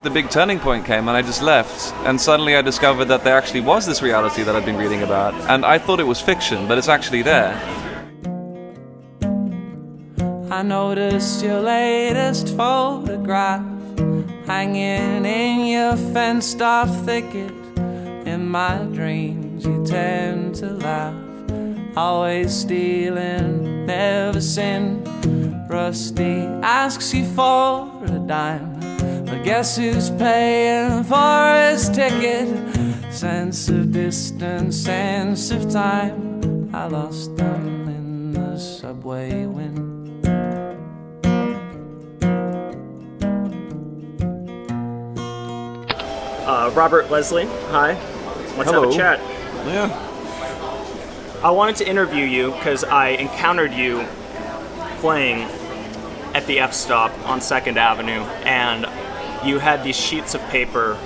The big turning point came and I just left, and suddenly I discovered that there actually was this reality that I'd been reading about, and I thought it was fiction, but it's actually there. I noticed your latest photograph hanging in your fenced-off thicket. In my dreams you tend to laugh, always stealing, never sin. Rusty asks you for a dime, but guess who's paying for his ticket? Sense of distance, sense of time, I lost them in the subway wind. Robert Leslie, hi. Let's Hello. have a chat. Yeah. I wanted to interview you because I encountered you playing at the F-stop on 2nd Avenue, and you had these sheets of paper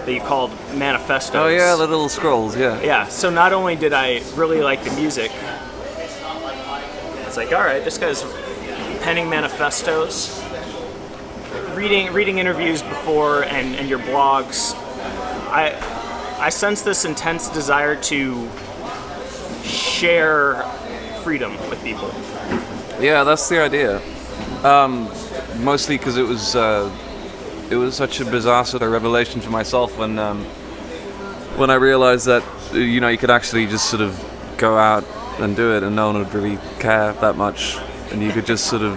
that you called manifestos. Oh yeah, the little scrolls, yeah. Yeah, so not only did I really like the music, it's like, all right, this guy's penning manifestos, reading interviews before and your blogs. I sense this intense desire to share freedom with people. Yeah, that's the idea. Mostly because it was such a bizarre sort of revelation for myself when I realized that you could actually just sort of go out and do it and no one would really care that much, and you could just sort of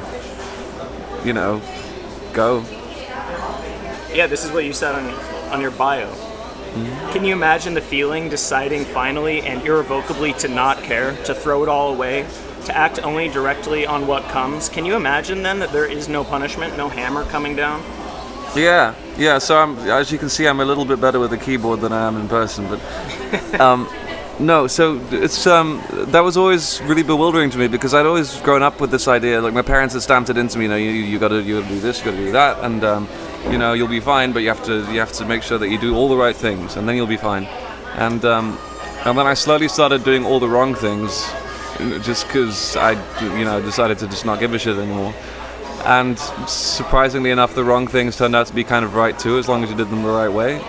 go. Yeah, this is what you said on your bio. Mm-hmm. Can you imagine the feeling deciding finally and irrevocably to not care, to throw it all away, to act only directly on what comes? Can you imagine then that there is no punishment, no hammer coming down? Yeah. So as you can see, I'm a little bit better with the keyboard than I am in person, but no. So it's that was always really bewildering to me because I'd always grown up with this idea. Like my parents had stamped it into me. You got to do this, you got to do that, and you'll be fine, but you have to make sure that you do all the right things, and then you'll be fine. And then I slowly started doing all the wrong things, just because I decided to just not give a shit anymore. And surprisingly enough, the wrong things turned out to be kind of right too, as long as you did them the right way.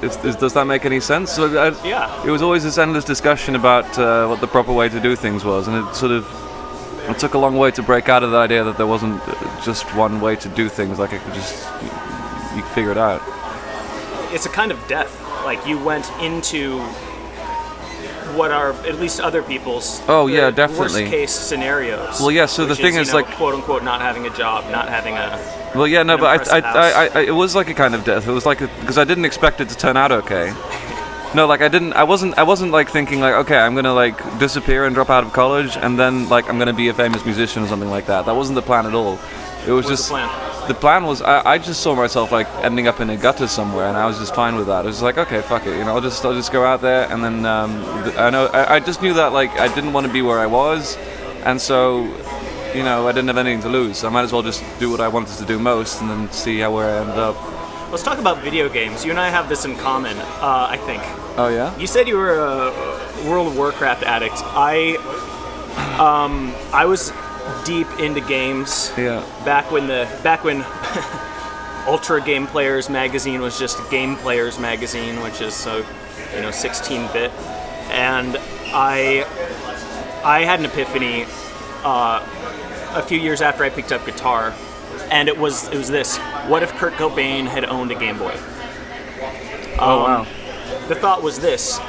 Does that make any sense? So Yeah. It was always this endless discussion about what the proper way to do things was, and it took a long way to break out of the idea that there wasn't just one way to do things. Like you could figure it out. It's a kind of death. Like you went into what are at least other people's definitely worst case scenarios. Well, yeah. So the thing is, like, quote unquote, not having a job, not having a. Well, yeah, no, but I it was like a kind of death. It was like because I didn't expect it to turn out okay. No, like I wasn't like thinking like, okay, I'm gonna like disappear and drop out of college and then like I'm gonna be a famous musician or something like that. That wasn't the plan at all. It was just the plan was I just saw myself like ending up in a gutter somewhere, and I was just fine with that. It was like, okay, fuck it, I'll just go out there, and then I just knew that like I didn't want to be where I was, and so I didn't have anything to lose. So I might as well just do what I wanted to do most, and then see where I ended up. Let's talk about video games. You and I have this in common, I think. Oh yeah? You said you were a World of Warcraft addict. I was deep into games. Yeah. Back when Ultra Game Players magazine was just Game Players magazine, which is 16-bit, and I had an epiphany a few years after I picked up guitar. And it was this: what if Kurt Cobain had owned a Game Boy? Oh wow! The thought was this: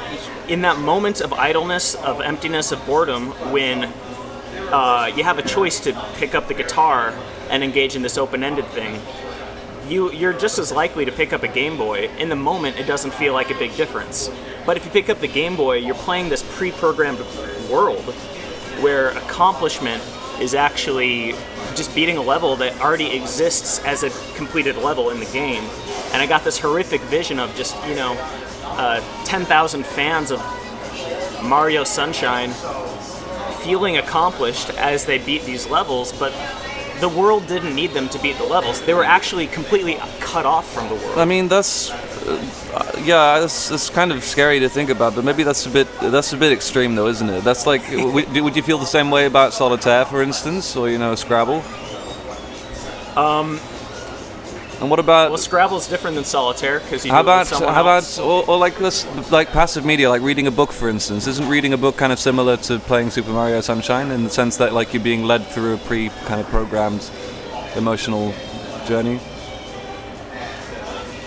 in that moment of idleness, of emptiness, of boredom, when you have a choice to pick up the guitar and engage in this open-ended thing, you're just as likely to pick up a Game Boy. In the moment, it doesn't feel like a big difference. But if you pick up the Game Boy, you're playing this pre-programmed world where accomplishment is actually just beating a level that already exists as a completed level in the game. And I got this horrific vision of just, 10,000 fans of Mario Sunshine feeling accomplished as they beat these levels, but the world didn't need them to beat the levels. They were actually completely cut off from the world. I mean, that's kind of scary to think about, but maybe that's a bit extreme, though, isn't it? That's like, would you feel the same way about solitaire, for instance, or Scrabble? And what about Well, Scrabble's different than solitaire because you how do it with about someone how else. about or like this, like passive media, like reading a book, for instance? Isn't reading a book kind of similar to playing Super Mario Sunshine in the sense that like you're being led through a kind of programmed emotional journey?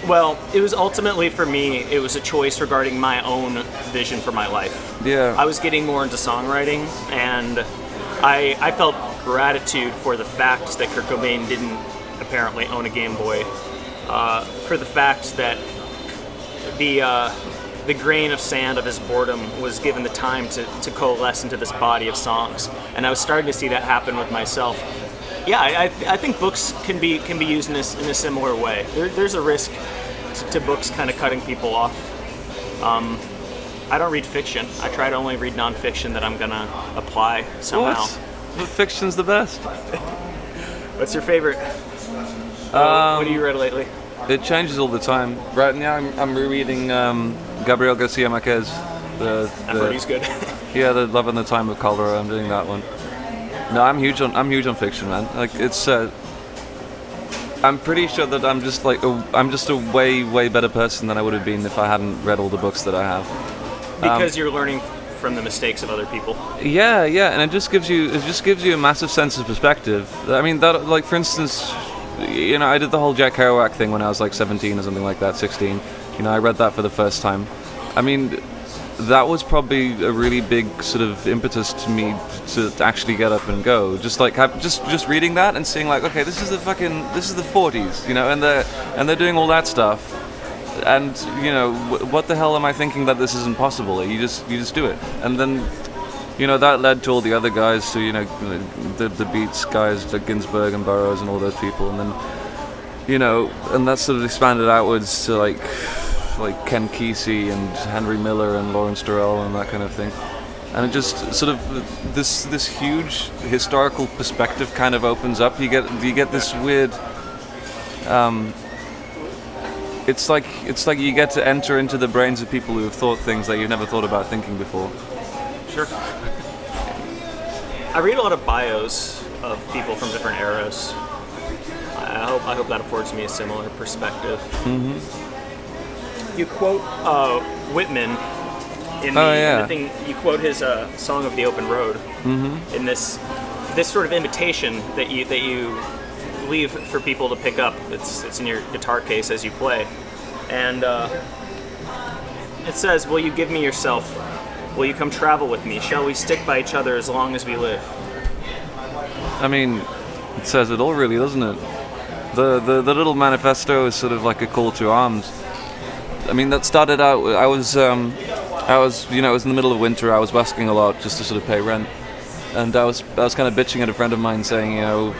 Well, it was ultimately for me, it was a choice regarding my own vision for my life. Yeah. I was getting more into songwriting, and I felt gratitude for the fact that Kurt Cobain didn't apparently own a Game Boy, for the fact that the grain of sand of his boredom was given the time to coalesce into this body of songs, and I was starting to see that happen with myself. Yeah, I think books can be used in a similar way. There's a risk to books kind of cutting people off. I don't read fiction. I try to only read nonfiction that I'm gonna apply somehow. What? Fiction's the best. What's your favorite? What have you read lately? It changes all the time. Right now, I'm rereading Gabriel Garcia Marquez. I've heard he's good. Yeah, the Love and the Time of Cholera. I'm doing that one. No, I'm huge on fiction, man. Like it's. I'm pretty sure that I'm just a way better person than I would have been if I hadn't read all the books that I have. Because you're learning from the mistakes of other people. Yeah, and it just gives you a massive sense of perspective. I mean, that, like, for instance, you know, I did the whole Jack Kerouac thing when I was like 17 or something like that, 16. You know, I read that for the first time. I mean, that was probably a really big sort of impetus to me to actually get up and go. Just like just reading that and seeing like, okay, this is the 40s, you know, and they're doing all that stuff. And you know, what the hell am I thinking that this isn't possible? You just do it, and then, you know, that led to all the other guys, to, you know, the Beats guys, like Ginsberg and Burroughs and all those people, and then, you know, and that sort of expanded outwards to like Ken Kesey and Henry Miller and Lawrence Durrell and that kind of thing, and it just sort of this huge historical perspective kind of opens up. You get this weird. It's like you get to enter into the brains of people who have thought things that you've never thought about thinking before. Sure. I read a lot of bios of people from different eras. I hope that affords me a similar perspective. Mm-hmm. You quote Whitman in the thing. You quote his "Song of the Open Road" in this sort of invitation that you leave for people to pick up. It's in your guitar case as you play, and it says, "Will you give me yourself? Will you come travel with me? Shall we stick by each other as long as we live?" I mean, it says it all, really, doesn't it? The little manifesto is sort of like a call to arms. I mean, that started out. I was you know, it was in the middle of winter. I was busking a lot just to sort of pay rent, and I was kind of bitching at a friend of mine, saying, you know,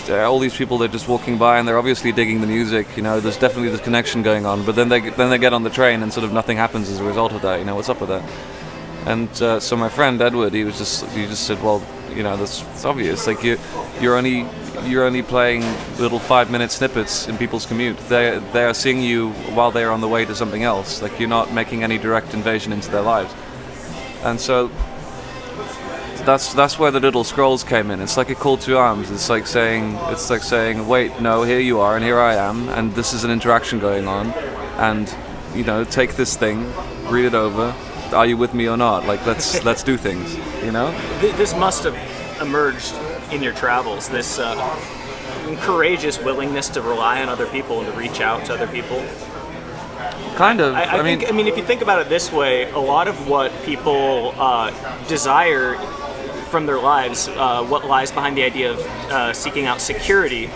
all these people, they're just walking by and they're obviously digging the music, you know, there's definitely this connection going on, but then they get on the train and sort of nothing happens as a result of that, you know, what's up with that? And so my friend Edward, he just said, well, you know, that's obvious, like you're only playing little 5-minute snippets in people's commute. They are seeing you while they're on the way to something else, like you're not making any direct invasion into their lives. And so that's where the little scrolls came in. It's like a call to arms. It's like saying, wait, no, here you are and here I am, and this is an interaction going on, and, you know, take this thing, read it over. Are you with me or not? Like, let's do things, you know? This must have emerged in your travels, this courageous willingness to rely on other people and to reach out to other people. Kind of. I mean, if you think about it this way, a lot of what people desire from their lives, what lies behind the idea of seeking out security,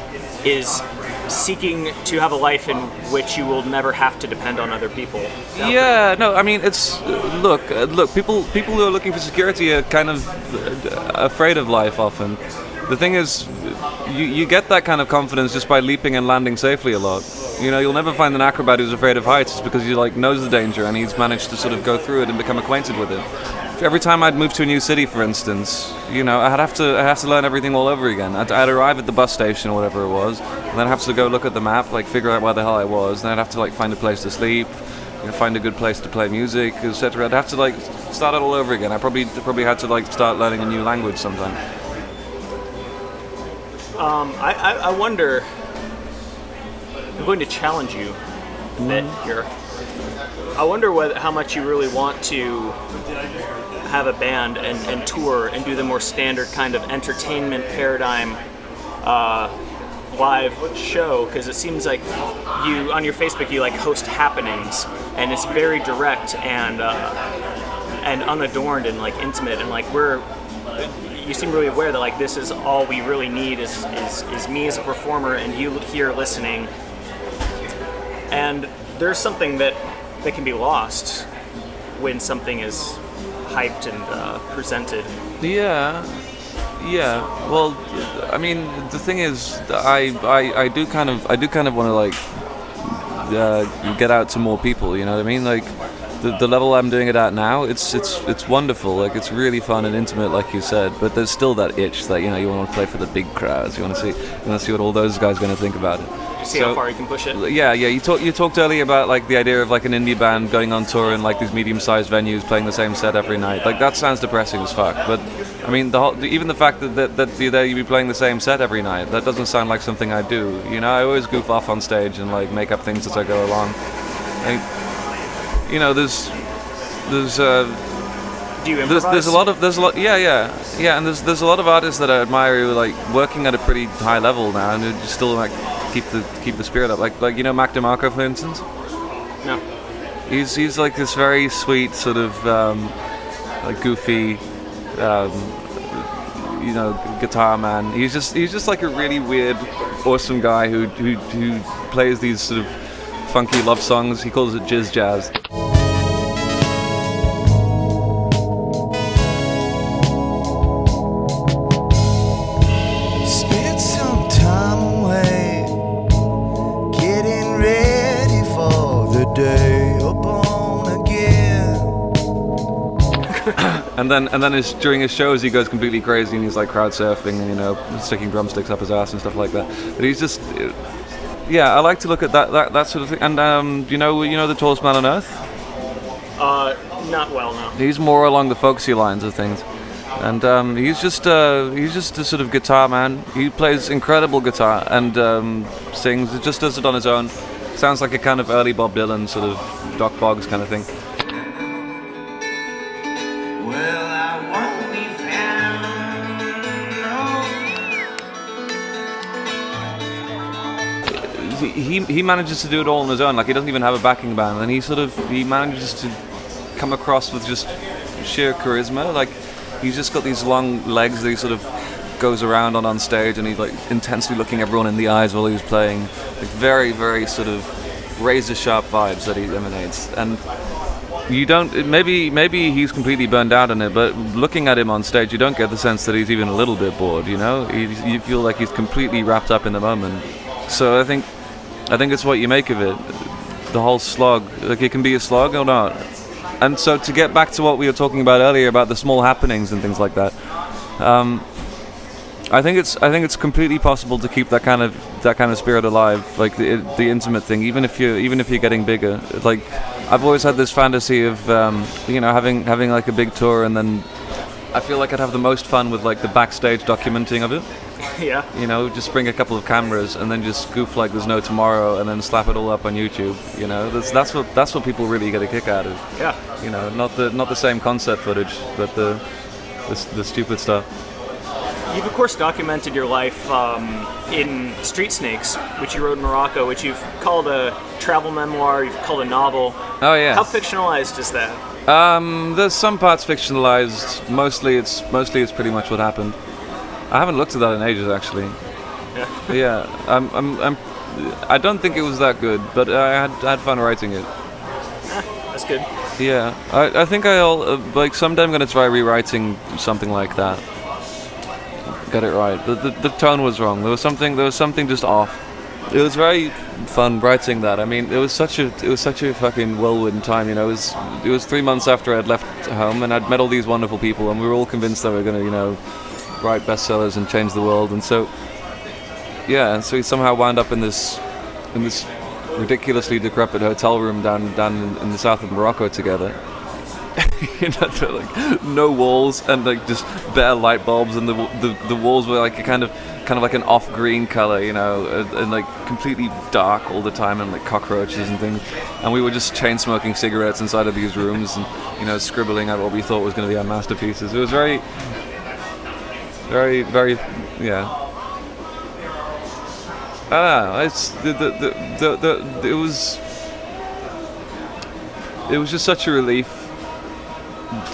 is seeking to have a life in which you will never have to depend on other people. Yeah, no, I mean, it's look. People who are looking for security are kind of afraid of life often. The thing is, you get that kind of confidence just by leaping and landing safely a lot. You know, you'll never find an acrobat who's afraid of heights. It's because he like knows the danger and he's managed to sort of go through it and become acquainted with it. Every time I'd move to a new city, for instance, you know, I'd have to learn everything all over again. I'd arrive at the bus station or whatever it was, and then I'd have to go look at the map, like figure out where the hell I was. Then I'd have to like find a place to sleep, you know, find a good place to play music, etc. I'd have to like start it all over again. I probably had to like start learning a new language sometime. I wonder, I'm going to challenge you a bit here. I wonder how much you really want to have a band and tour and do the more standard kind of entertainment paradigm live show, because it seems like you on your Facebook you like host happenings, and it's very direct and unadorned and like intimate, and like you seem really aware that like this is all we really need is me as a performer and you here listening. And there's something that can be lost when something is hyped and presented. Yeah. Well, I mean, the thing is, I do kind of want to like get out to more people. You know what I mean? Like the level I'm doing it at now, it's wonderful. Like it's really fun and intimate, like you said. But there's still that itch that you want to play for the big crowds. You want to see what all those guys are going to think about it. See how far you can push it. Yeah. You talked earlier about like the idea of like an indie band going on tour in like these medium-sized venues, playing the same set every night. Like that sounds depressing as fuck. But I mean, even the fact that you'd be playing the same set every night, that doesn't sound like something I do. You know, I always goof off on stage and like make up things as I go along. Like, you know, there's Do you improvise? there's a lot, and there's a lot of artists that I admire who are like working at a pretty high level now and who just still like keep the spirit up. Like you know Mac Demarco, for instance. No. He's like this very sweet sort of like goofy guitar man. He's just like a really weird, awesome guy who plays these sort of funky love songs. He calls it jizz jazz. And then during his shows he goes completely crazy and he's like crowd surfing and sticking drumsticks up his ass and stuff like that. But he's just I like to look at that sort of thing. And you know the tallest man on earth? Not well, no. He's more along the folksy lines of things. And he's just a sort of guitar man. He plays incredible guitar and sings. Just does it on his own. Sounds like a kind of early Bob Dylan sort of Doc Boggs kind of thing. He manages to do it all on his own. Like he doesn't even have a backing band, and he manages to come across with just sheer charisma. Like he's just got these long legs that he sort of goes around on stage, and he's like intensely looking everyone in the eyes while he's playing. Like very, very sort of razor sharp vibes that he emanates. And you don't. Maybe he's completely burned out on it, but looking at him on stage, you don't get the sense that he's even a little bit bored. You feel like he's completely wrapped up in the moment. So I think it's what you make of it, the whole slog. Like it can be a slog or not. And so to get back to what we were talking about earlier about the small happenings and things like that, I think it's completely possible to keep that kind of spirit alive, like the intimate thing, even if you're getting bigger. Like I've always had this fantasy of having like a big tour, and then I feel like I'd have the most fun with like the backstage documenting of it. Yeah. Just bring a couple of cameras and then just goof like there's no tomorrow, and then slap it all up on YouTube. That's what people really get a kick out of. Yeah. Not the same concert footage, but the stupid stuff. You've of course documented your life in Street Snakes, which you wrote in Morocco, which you've called a travel memoir, you've called a novel. Oh yeah. How fictionalized is that? There's some parts fictionalized. Mostly it's pretty much what happened. I haven't looked at that in ages, actually. Yeah. I don't think it was that good, but I had fun writing it. That's good. Yeah. I think like someday I'm gonna try rewriting something like that. Get it right. The tone was wrong. There was something just off. It was very fun writing that. I mean, it was such a fucking whirlwind time. It was 3 months after I'd left home, and I'd met all these wonderful people, and we were all convinced that we were gonna write bestsellers and change the world. And so we somehow wound up in this ridiculously decrepit hotel room down in the south of Morocco together. like no walls and like just bare light bulbs, and the walls were like a kind of like an off-green color, and like completely dark all the time, and like cockroaches and things. And we were just chain smoking cigarettes inside of these rooms, and scribbling out what we thought was going to be our masterpieces. It was very, very, very, yeah. I don't know. It's it was just such a relief,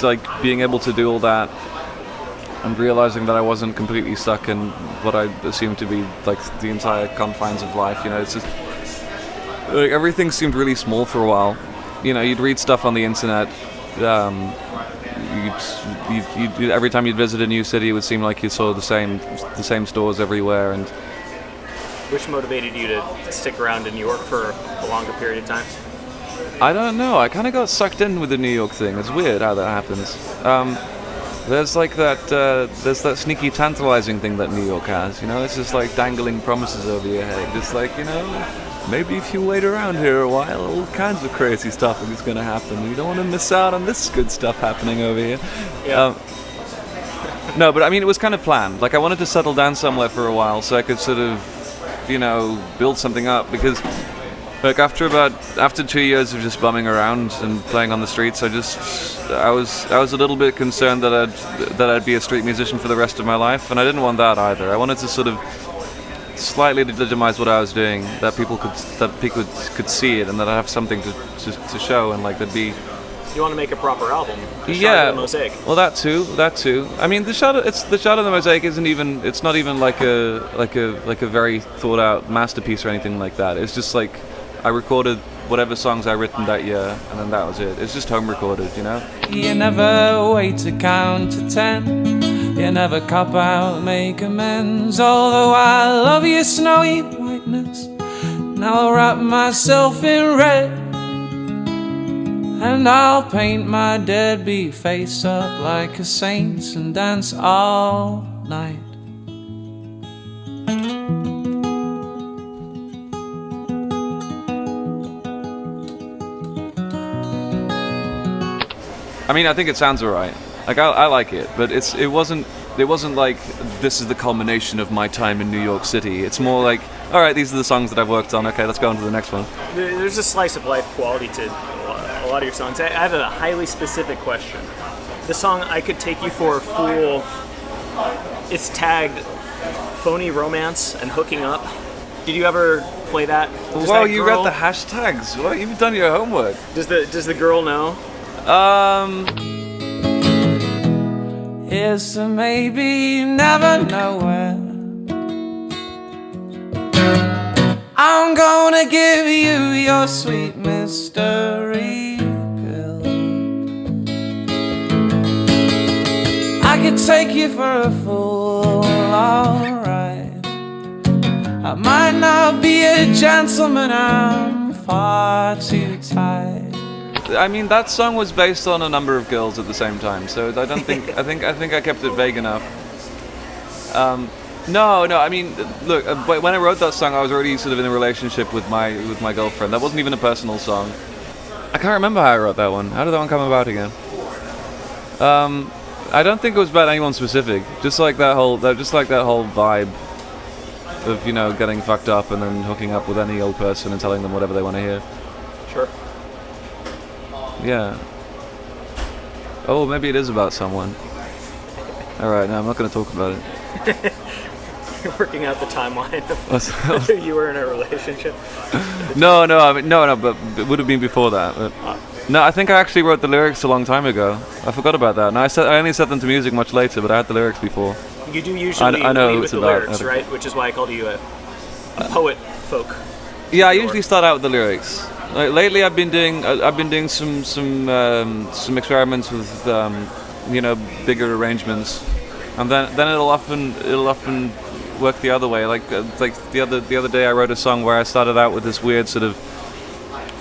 like being able to do all that and realizing that I wasn't completely stuck in what I assumed to be like the entire confines of life. It's just like everything seemed really small for a while. You'd read stuff on the internet. You'd every time you'd visit a new city, it would seem like you saw the same stores everywhere. And which motivated you to stick around in New York for a longer period of time? I don't know. I kind of got sucked in with the New York thing. It's weird how that happens. There's like there's that sneaky, tantalizing thing that New York has. It's just like dangling promises over your head. It's like, maybe if you wait around here a while, all kinds of crazy stuff is going to happen. You don't want to miss out on this good stuff happening over here. Yeah. No, but I mean, it was kind of planned. Like, I wanted to settle down somewhere for a while so I could sort of, build something up, because like after 2 years of just bumming around and playing on the streets, I was a little bit concerned that I'd be a street musician for the rest of my life, and I didn't want that either. I wanted to sort of slightly legitimize what I was doing, that people could see it, and that I have something to show, and like there'd be. You want to make a proper album? Yeah. The Mosaic. Well, that too. I mean, the shot of the Mosaic isn't even. It's not even like a very thought out masterpiece or anything like that. It's just like I recorded whatever songs I written that year, and then that was it. It's just home recorded, You never wait to count to 10. You never cop out, make amends. Although I love your snowy whiteness, now I'll wrap myself in red. And I'll paint my deadbeat face up like a saint and dance all night. I mean, I think it sounds alright. Like I like it, but it wasn't like this is the culmination of my time in New York City. It's more like, all right, these are the songs that I've worked on. Okay, let's go on to the next one. There's a slice of life quality to a lot of your songs. I have a highly specific question. The song "I Could Take You for a Fool," it's tagged phony romance and hooking up. Did you ever play that? Wow, you read the hashtags. Well, you've done your homework. Does the girl know? Yes, or maybe never nowhere. I'm gonna give you your sweet mystery pill. I could take you for a fool, alright. I might not be a gentleman, I'm far too tight. I mean, that song was based on a number of girls at the same time, so I don't think I think I kept it vague enough. No. I mean, look, when I wrote that song, I was already sort of in a relationship with my girlfriend. That wasn't even a personal song. I can't remember how I wrote that one. How did that one come about again? I don't think it was about anyone specific. Just like that whole vibe of getting fucked up and then hooking up with any old person and telling them whatever they want to hear. Sure. Yeah. Oh, maybe it is about someone. Alright, no, I'm not going to talk about it. Working out the timeline of whether you were in a relationship. No, but it would have been before that. But no, I think I actually wrote the lyrics a long time ago. I forgot about that. No, I only set them to music much later, but I had the lyrics before. You do usually I know lead with it's the about, lyrics, right? Which is why I called you a poet folk. Yeah, I usually start out with the lyrics. Like, lately, I've been doing some experiments with bigger arrangements, and then it'll often work the other way. Like the other day, I wrote a song where I started out with this weird sort of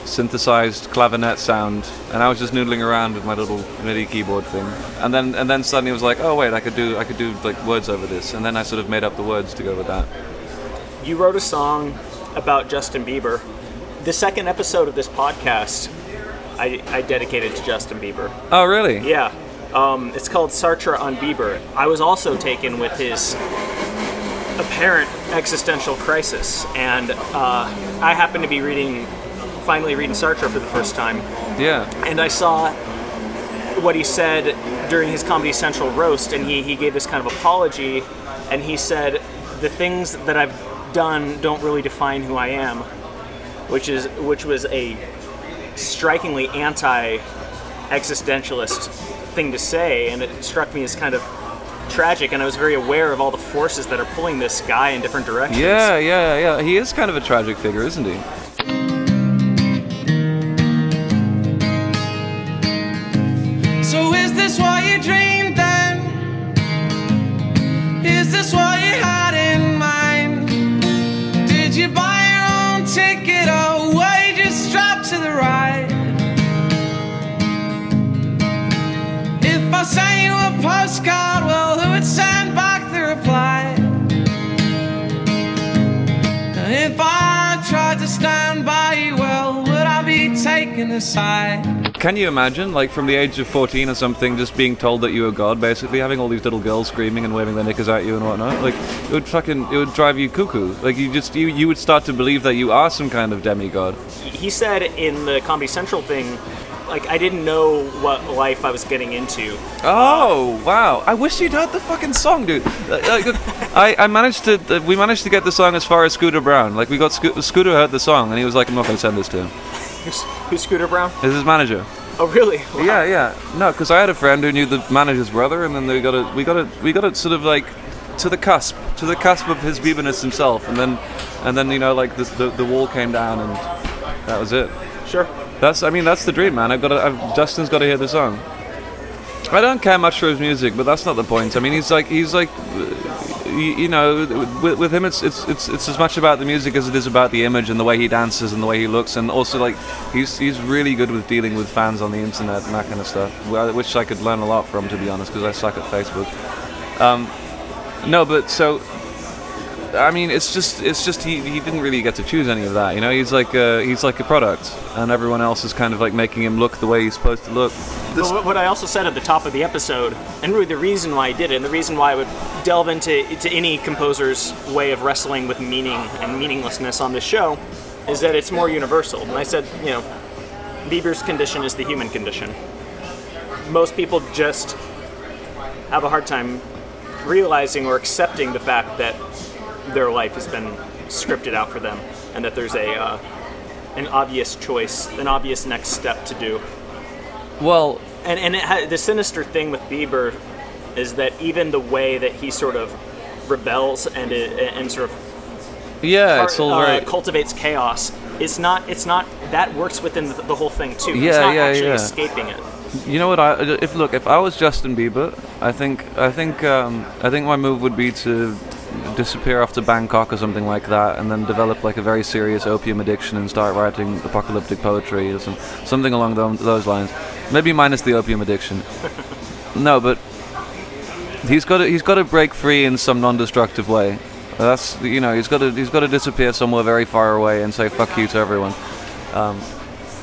synthesized clavinet sound, and I was just noodling around with my little MIDI keyboard thing, and then suddenly it was like, oh wait, I could do like words over this, and then I sort of made up the words to go with that. You wrote a song about Justin Bieber. The second episode of this podcast I dedicated to Justin Bieber. Oh, really? Yeah. It's called Sartre on Bieber. I was also taken with his apparent existential crisis, and I happened to be finally reading Sartre for the first time. Yeah. And I saw what he said during his Comedy Central roast, and he gave this kind of apology, and he said, the things that I've done don't really define who I am, which was a strikingly anti-existentialist thing to say, and it struck me as kind of tragic, and I was very aware of all the forces that are pulling this guy in different directions. Yeah. He is kind of a tragic figure, isn't he? So is this what you dreamed then? Is this what you had in mind? Did you buy your own ticket or were you just strapped to the ride? If I sent you a postcard, well, who would send back the reply? And if I tried to stand by you, well, would I be taken aside? Can you imagine, like, from the age of 14 or something, just being told that you were God, basically, having all these little girls screaming and waving their knickers at you and whatnot? Like, it would drive you cuckoo. Like, you would start to believe that you are some kind of demigod. He said in the Comedy Central thing, like, I didn't know what life I was getting into. Oh, wow. I wish you'd heard the fucking song, dude. We managed to get the song as far as Scooter Brown. Like, we got Scooter heard the song, and he was like, I'm not going to send this to him. Who's Scooter Brown? This is his manager. Oh, really? Wow. Yeah. No, because I had a friend who knew the manager's brother, and then we got it sort of like to the cusp of his Bieberness himself, and then like the wall came down, and that was it. Sure. That's the dream, man. Dustin's got to hear the song. I don't care much for his music, but that's not the point. I mean, he's like, with him, it's as much about the music as it is about the image and the way he dances and the way he looks, and also like he's really good with dealing with fans on the internet and that kind of stuff, which I could learn a lot from, to be honest, because I suck at Facebook. I mean, it's just he didn't really get to choose any of that, you know. He's like a product, and everyone else is kind of like making him look the way he's supposed to look. But what I also said at the top of the episode, and really the reason why I did it, and the reason why I would delve into any composer's way of wrestling with meaning and meaninglessness on this show, is that it's more universal. And I said, Bieber's condition is the human condition. Most people just have a hard time realizing or accepting the fact that their life has been scripted out for them, and that there's an obvious choice, an obvious next step to do. Well, and the sinister thing with Bieber is that even the way that he sort of rebels and sort of it's all very cultivates chaos. It's not that works within the whole thing too. Yeah, He's not yeah, actually yeah. escaping it. You know what? If I was Justin Bieber, I think my move would be to disappear off to Bangkok or something like that, and then develop like a very serious opium addiction and start writing apocalyptic poetry or something along those lines. Maybe minus the opium addiction. No, but he's got to break free in some non-destructive way. That's he's got to disappear somewhere very far away and say fuck you to everyone.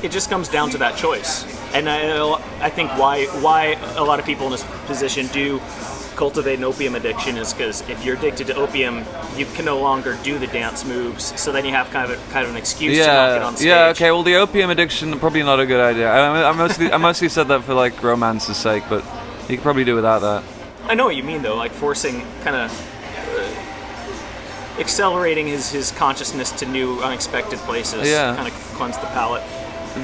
It just comes down to that choice, and I think why a lot of people in this position do cultivate an opium addiction is because if you're addicted to opium, you can no longer do the dance moves. So then you have kind of an excuse to not get on stage. Yeah. Okay. Well, the opium addiction probably not a good idea. I mostly said that for like romance's sake, but you could probably do without that. I know what you mean though, like forcing kind of accelerating his consciousness to new unexpected places. Yeah. Kind of cleanse the palate.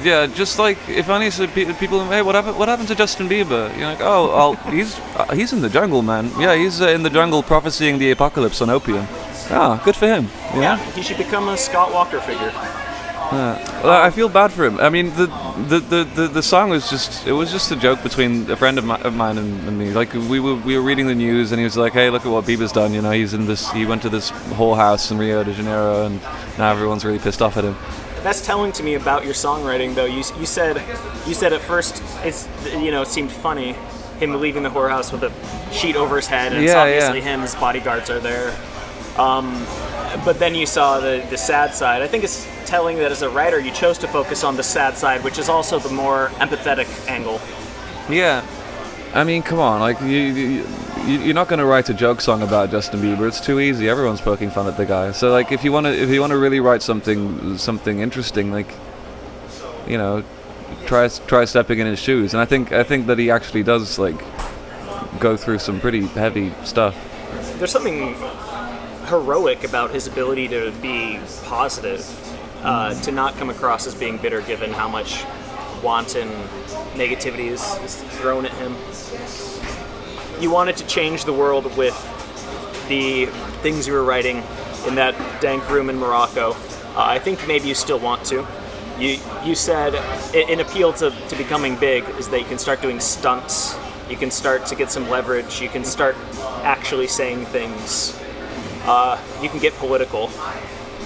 Yeah, just like if only people, hey, what happened to Justin Bieber? You're like, he's in the jungle, man. Yeah, he's in the jungle prophesying the apocalypse on opium. Ah, good for him. Yeah, he should become a Scott Walker figure. Well, I feel bad for him. I mean, the song was just a joke between a friend of mine and me. Like we were reading the news, and he was like, "Hey, look at what Bieber's done. You know, he went to this whorehouse in Rio de Janeiro, and now everyone's really pissed off at him." That's telling to me about your songwriting, though. You said at first it seemed funny, him leaving the whorehouse with a sheet over his head, and it's obviously him. His bodyguards are there. But then you saw the sad side. I think it's telling that as a writer, you chose to focus on the sad side, which is also the more empathetic angle. Yeah. I mean, come on, like you're not going to write a joke song about Justin Bieber. It's too easy. Everyone's poking fun at the guy. So like, if you want to really write something interesting, like, you know, try stepping in his shoes. And I think that he actually does like go through some pretty heavy stuff. There's something heroic about his ability to be positive, to not come across as being bitter, given how much wanton negativity is thrown at him. You wanted to change the world with the things you were writing in that dank room in Morocco. I think maybe you still want to. You said an appeal to becoming big is that you can start doing stunts, you can start to get some leverage, you can start actually saying things, you can get political.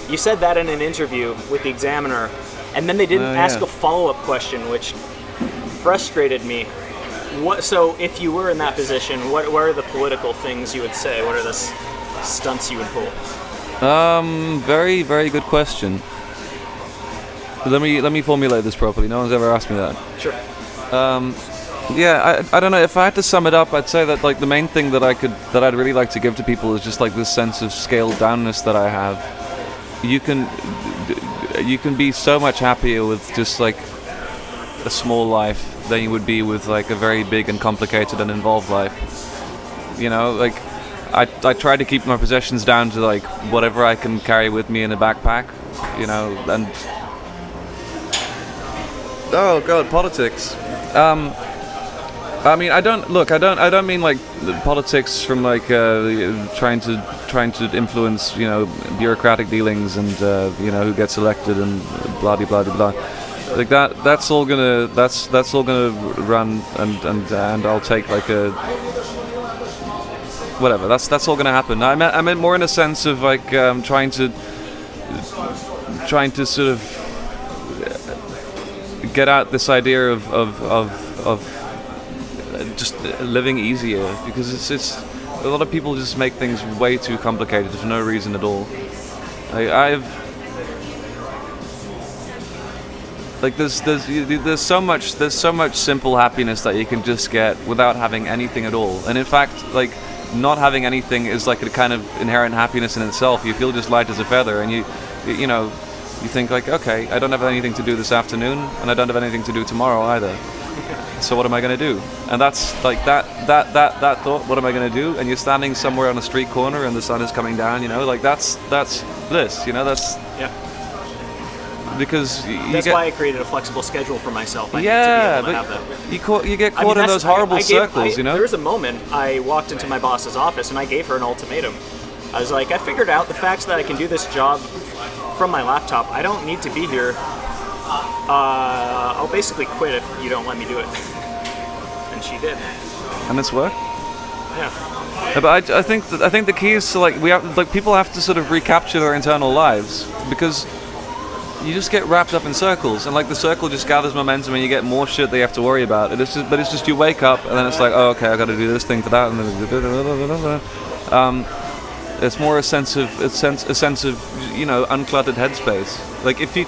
You said that in an interview with the Examiner, and then they didn't ask a follow-up question, which frustrated me. So if you were in that position, what are the political things you would say? What are the stunts you would pull? Very, very good question. Let me formulate this properly. No one's ever asked me that. Sure. Yeah, I don't know. If I had to sum it up, I'd say that like the main thing that I'd really like to give to people is just like this sense of scaled downness that I have. You can be so much happier with just like a small life than you would be with like a very big and complicated and involved life. You know, like I try to keep my possessions down to like whatever I can carry with me in a backpack. You know, and oh god, politics. I mean, I don't mean like politics from like trying to influence, you know, bureaucratic dealings and you know, who gets elected and blah blah blah blah. Like that's all gonna run and I'll take like a whatever. That's all gonna happen. I meant more in a sense of like trying to sort of get out this idea of just living easier, because it's a lot of people just make things way too complicated for no reason at all. There's so much simple happiness that you can just get without having anything at all. And in fact, like not having anything is like a kind of inherent happiness in itself. You feel just light as a feather, and you know, you think like, okay, I don't have anything to do this afternoon, and I don't have anything to do tomorrow either. So what am I going to do? And that's like that thought, what am I going to do? And you're standing somewhere on a street corner and the sun is coming down, you know, like that's bliss, you know, that's because that's why I created a flexible schedule for myself. I need to be able to have that. You get caught in those horrible circles, you know. There was a moment I walked into my boss's office and I gave her an ultimatum. I was like, I figured out the facts that I can do this job from my laptop. I don't need to be here. I'll basically quit if you don't let me do it. And she did. And it's worked? Yeah. But I think the key is to like people have to sort of recapture their internal lives, because you just get wrapped up in circles, and like the circle just gathers momentum, and you get more shit that you have to worry about. It's just you wake up, and then it's like, oh, okay, I got to do this thing for that, and then it's more a sense of you know, uncluttered headspace. Like if you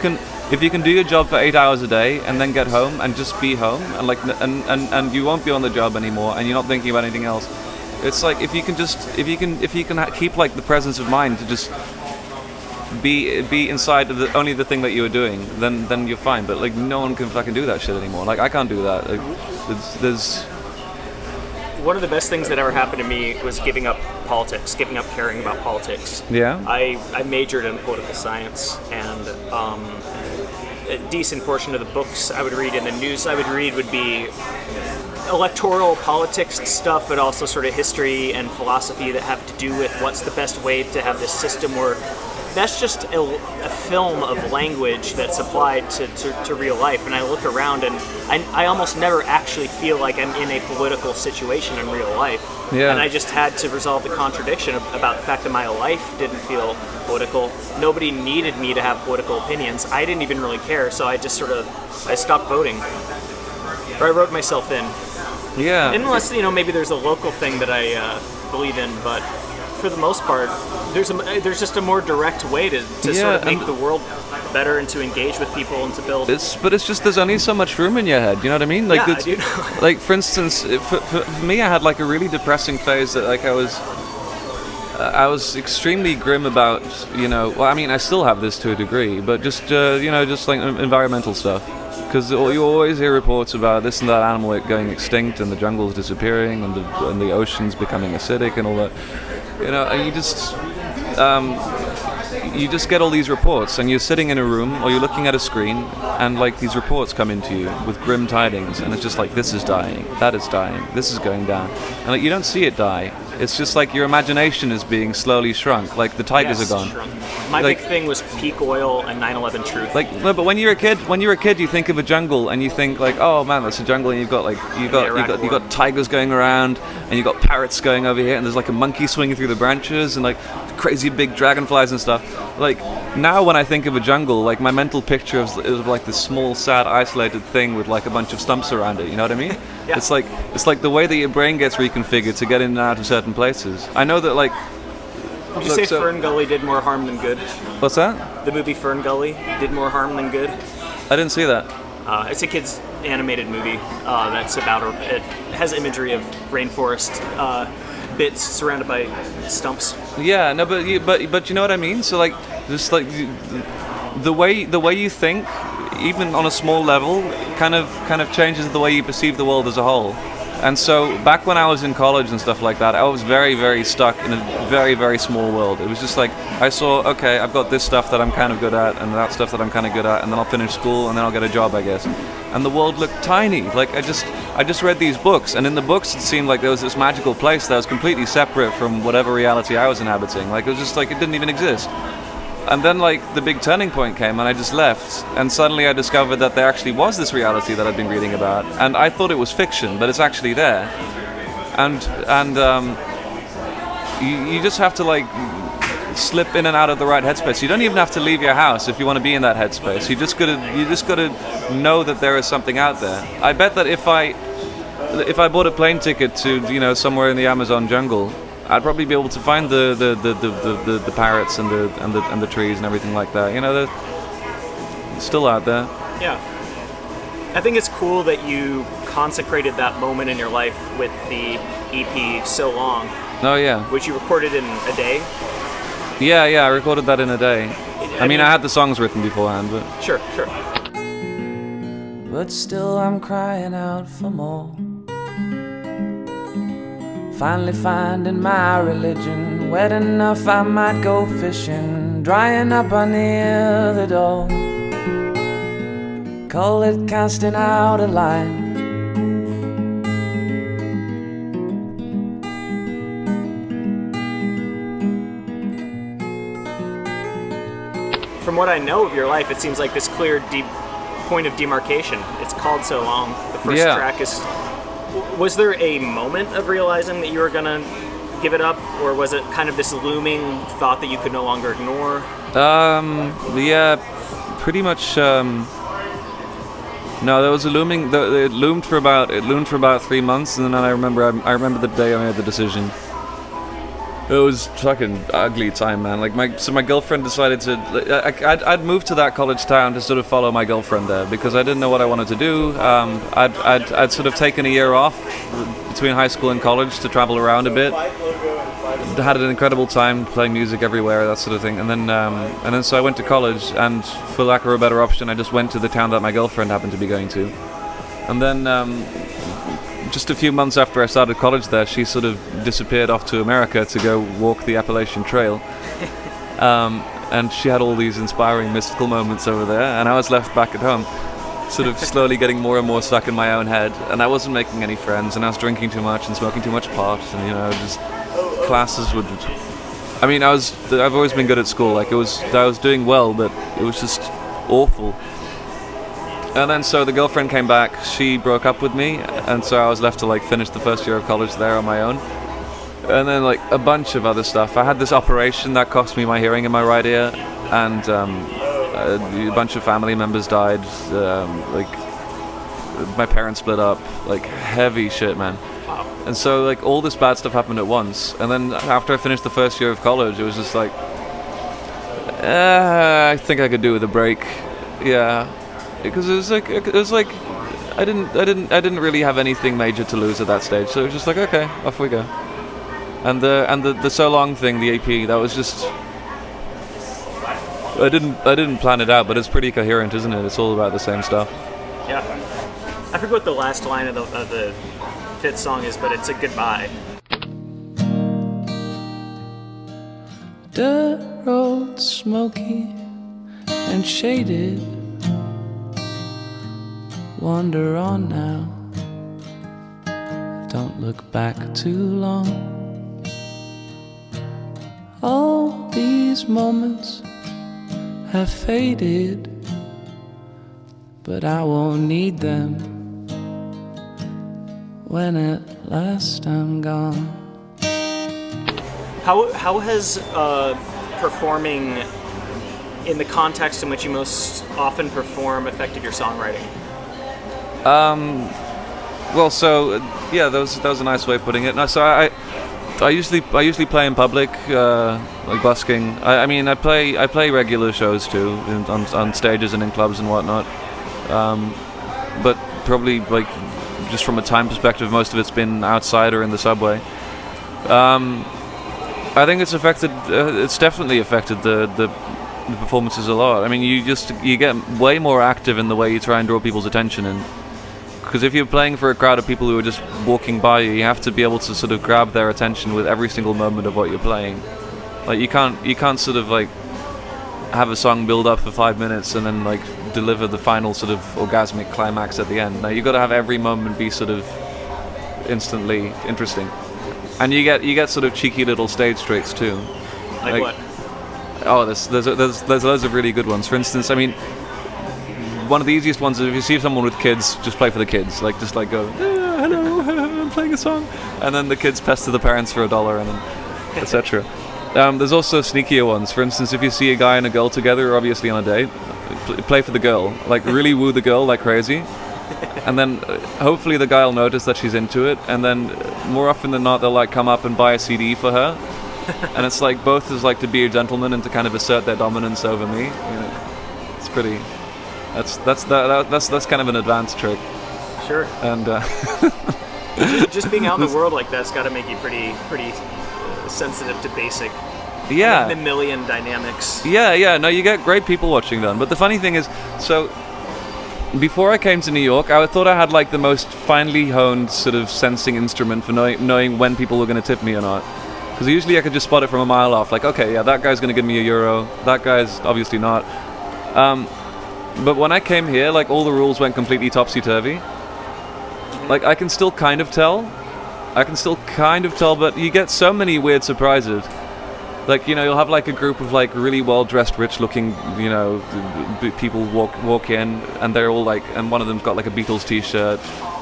can do your job for 8 hours a day and then get home and just be home, and like and you won't be on the job anymore, and you're not thinking about anything else. It's like if you can keep like the presence of mind to just be inside of only the thing that you were doing, then you're fine. But like no one can fucking do that shit anymore. Like I can't do that. Like, there's one of the best things that ever happened to me was giving up politics, giving up caring about politics. Yeah. I majored in political science, and a decent portion of the books I would read and the news I would read would be electoral politics stuff, but also sort of history and philosophy that have to do with what's the best way to have this system work. That's just a film of language that's applied to real life, and I look around and I almost never actually feel like I'm in a political situation in real life. Yeah. And I just had to resolve the contradiction about the fact that my life didn't feel political. Nobody needed me to have political opinions. I didn't even really care, so I just I stopped voting. Or I wrote myself in. Yeah. Unless, you know, maybe there's a local thing that I believe in, but for the most part, there's just a more direct way to sort of make the world better and to engage with people and to build. But it's just there's only so much room in your head. You know what I mean? Like, I do know. Like, for instance, for me, I had like a really depressing phase that like I was extremely grim about. Well, I mean, I still have this to a degree, but just just like environmental stuff. Because you always hear reports about this and that animal going extinct, and the jungle's disappearing, and the oceans becoming acidic, and all that. And you just get all these reports, and you're sitting in a room or you're looking at a screen, and like these reports come into you with grim tidings, and it's just like, this is dying, that is dying, this is going down, and like you don't see it die. It's just like your imagination is being slowly shrunk. Like the tigers are gone. Shrunk. My big thing was peak oil and 9/11 truth. Like no, but when you're a kid, you think of a jungle and you think like, oh man, that's a jungle, and you've got tigers going around, and you've got parrots going over here, and there's like a monkey swinging through the branches, and like crazy big dragonflies and stuff. Like now, when I think of a jungle, like my mental picture is like this small, sad, isolated thing with like a bunch of stumps around it. You know what I mean? Yeah. It's like the way that your brain gets reconfigured to get in and out of certain places. I know that like. Would you say Fern Gully did more harm than good? What's that? The movie Fern Gully did more harm than good. I didn't see that. It's a kid's animated movie that's about it has imagery of rainforest bits surrounded by stumps. Yeah, no, but you know what I mean. So like, just like the way you think, even on a small level, kind of changes the way you perceive the world as a whole. And so back when I was in college and stuff like that, I was very, very stuck in a very, very small world. It was just like, I saw, okay, I've got this stuff that I'm kind of good at, and that stuff that I'm kind of good at, and then I'll finish school, and then I'll get a job, I guess. And the world looked tiny. Like, I just read these books, and in the books it seemed like there was this magical place that was completely separate from whatever reality I was inhabiting. Like, it was just like, it didn't even exist. And then, like, the big turning point came, and I just left. And suddenly I discovered that there actually was this reality that I'd been reading about. And I thought it was fiction, but it's actually there. And you just have to, like, slip in and out of the right headspace. You don't even have to leave your house if you want to be in that headspace. You just gotta know that there is something out there. I bet that if I bought a plane ticket to, somewhere in the Amazon jungle, I'd probably be able to find the parrots and the trees and everything like that. They're still out there. Yeah. I think it's cool that you consecrated that moment in your life with the EP So Long. Oh yeah. Which you recorded in a day. Yeah, I recorded that in a day. I mean, I had the songs written beforehand, but Sure. But still I'm crying out for more. Finally finding my religion, wet enough I might go fishing, drying up on near the door. Call it casting out a line. From what I know of your life, it seems like this clear, deep point of demarcation. It's called So Long. The first track is... Was there a moment of realizing that you were gonna give it up, or was it kind of this looming thought that you could no longer ignore? Yeah, pretty much. No, there was a looming. It loomed for about 3 months, and then I remember the day I made the decision. It was fucking ugly time, man. Like my girlfriend decided to. I'd moved to that college town to sort of follow my girlfriend there because I didn't know what I wanted to do. I'd sort of taken a year off between high school and college to travel around a bit. Had an incredible time playing music everywhere, that sort of thing. And then so I went to college, and for lack of a better option, I just went to the town that my girlfriend happened to be going to. And then. Just a few months after I started college there, she sort of disappeared off to America to go walk the Appalachian Trail. And she had all these inspiring mystical moments over there, and I was left back at home, sort of slowly getting more and more stuck in my own head, and I wasn't making any friends, and I was drinking too much and smoking too much pot, and just classes would... I mean, I've always been good at school, like I was doing well, but it was just awful. And then so the girlfriend came back, she broke up with me, and so I was left to like finish the first year of college there on my own. And then like a bunch of other stuff. I had this operation that cost me my hearing in my right ear, and a bunch of family members died, like my parents split up, like heavy shit, man. Wow. And so like all this bad stuff happened at once, and then after I finished the first year of college, it was just like, I think I could do with a break. Yeah, because it was like I didn't really have anything major to lose at that stage, so it was just like, okay, off we go. And the So Long thing, the EP, that was just, I didn't plan it out, but it's pretty coherent, isn't it? It's all about the same stuff. Yeah. I forget what the last line of the fifth song is, but it's a goodbye. Dirt road, smoky and shaded. Wander on now. Don't look back too long. All these moments have faded, but I won't need them when at last I'm gone. How has performing in the context in which you most often perform affected your songwriting? Well, so yeah, that was a nice way of putting it. No, so I usually play in public, like busking. I play regular shows too, on stages and in clubs and whatnot. But probably like just from a time perspective, most of it's been outside or in the subway. I think it's affected. It's definitely affected the performances a lot. I mean, you get way more active in the way you try and draw people's attention in. Because if you're playing for a crowd of people who are just walking by you, you have to be able to sort of grab their attention with every single moment of what you're playing. Like you can't sort of like have a song build up for 5 minutes and then like deliver the final sort of orgasmic climax at the end. No, you got to have every moment be sort of instantly interesting. And you get sort of cheeky little stage tricks too. Like what? Oh, there's loads of really good ones. For instance, I mean, one of the easiest ones is if you see someone with kids, just play for the kids. Like just like go, hello, I'm playing a song, and then the kids pester the parents for $1 and then etc. There's also sneakier ones. For instance, if you see a guy and a girl together, obviously on a date, play for the girl. Like really woo the girl like crazy. And then hopefully the guy will notice that she's into it, and then more often than not they'll like come up and buy a CD for her, and it's like both is like to be a gentleman and to kind of assert their dominance over me. You know, it's pretty. That's kind of an advanced trick. Sure. And just being out in the world like that's got to make you pretty sensitive to basic. Yeah. Mammalian dynamics. Yeah. No, you get great people watching them. But the funny thing is, so. Before I came to New York, I thought I had like the most finely honed sort of sensing instrument for knowing when people were going to tip me or not. Because usually I could just spot it from a mile off. Like, okay, yeah, that guy's going to give me €1. That guy's obviously not. But when I came here, like all the rules went completely topsy-turvy. Like I can still kind of tell, but you get so many weird surprises. Like, you know, you'll have like a group of like really well-dressed, rich-looking, you know, people walk in, and they're all like, and one of them's got like a Beatles T-shirt,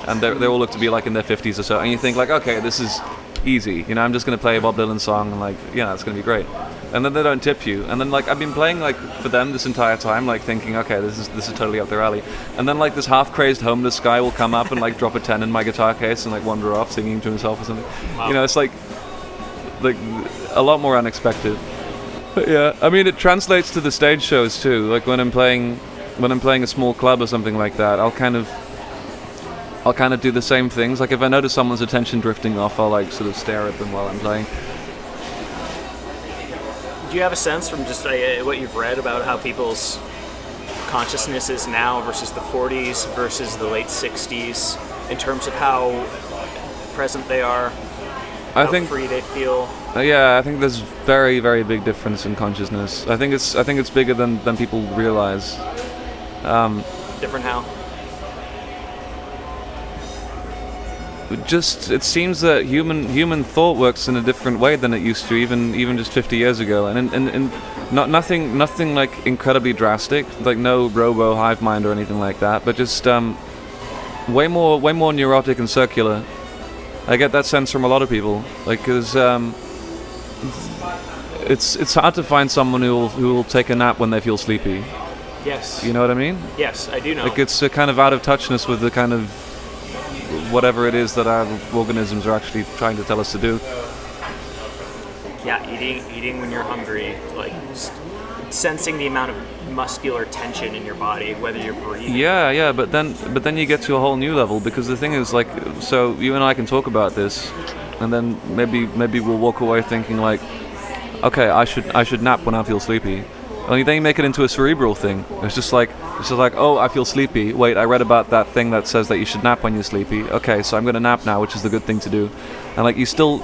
and they all look to be like in their 50s or so, and you think like, okay, this is easy, you know, I'm just gonna play a Bob Dylan song, and like, yeah, it's gonna be great. And then they don't tip you, and then like I've been playing like for them this entire time, like thinking, okay, this is totally up their alley, and then like this half-crazed homeless guy will come up and like drop a 10 in my guitar case and like wander off singing to himself or something. Wow. You know, it's like a lot more unexpected. But yeah, I mean, it translates to the stage shows too. Like when I'm playing a small club or something like that, I'll kind of do the same things. Like if I notice someone's attention drifting off, I'll like sort of stare at them while I'm playing. Do you have a sense from just what you've read about how people's consciousness is now versus the 40s versus the late 60s in terms of how present they are? How free they feel. Yeah, I think there's very, very big difference in consciousness. I think it's bigger than people realize. Different how? It seems that human thought works in a different way than it used to, even just 50 years ago, and nothing like incredibly drastic, like no robo hive mind or anything like that, but just way more neurotic and circular. I get that sense from a lot of people, like, because it's hard to find someone who will take a nap when they feel sleepy. Yes. You know what I mean? Yes, I do know. Like it's a kind of out of touchness with the kind of whatever it is that our organisms are actually trying to tell us to do. Yeah, eating when you're hungry, like just sensing the amount of muscular tension in your body, whether you're breathing. Yeah, but then you get to a whole new level, because the thing is, like, so you and I can talk about this, and then maybe we'll walk away thinking like, okay, I should nap when I feel sleepy. Only then you make it into a cerebral thing. It's just like, oh, I feel sleepy. Wait, I read about that thing that says that you should nap when you're sleepy. Okay, so I'm gonna nap now, which is the good thing to do. And like, you still,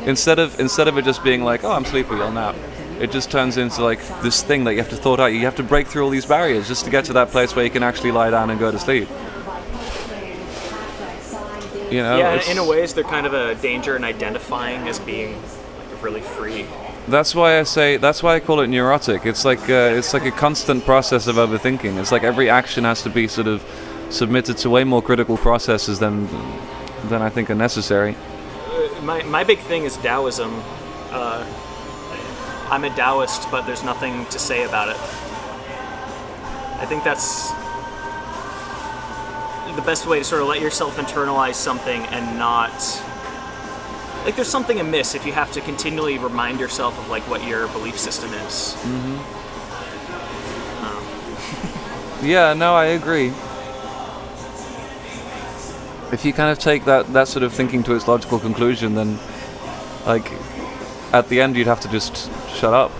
instead of it just being like, oh, I'm sleepy, I'll nap, it just turns into like this thing that you have to thought out. You have to break through all these barriers just to get to that place where you can actually lie down and go to sleep. You know? Yeah, in a ways, they're kind of a danger in identifying as being like really free. That's why I call it neurotic. It's like a constant process of overthinking. It's like every action has to be sort of submitted to way more critical processes than I think are necessary. My big thing is Taoism. I'm a Taoist, but there's nothing to say about it. I think that's the best way to sort of let yourself internalize something and not... Like, there's something amiss if you have to continually remind yourself of, like, what your belief system is. Mm-hmm. Yeah, no, I agree. If you kind of take that sort of thinking to its logical conclusion, then, like, at the end you'd have to just shut up.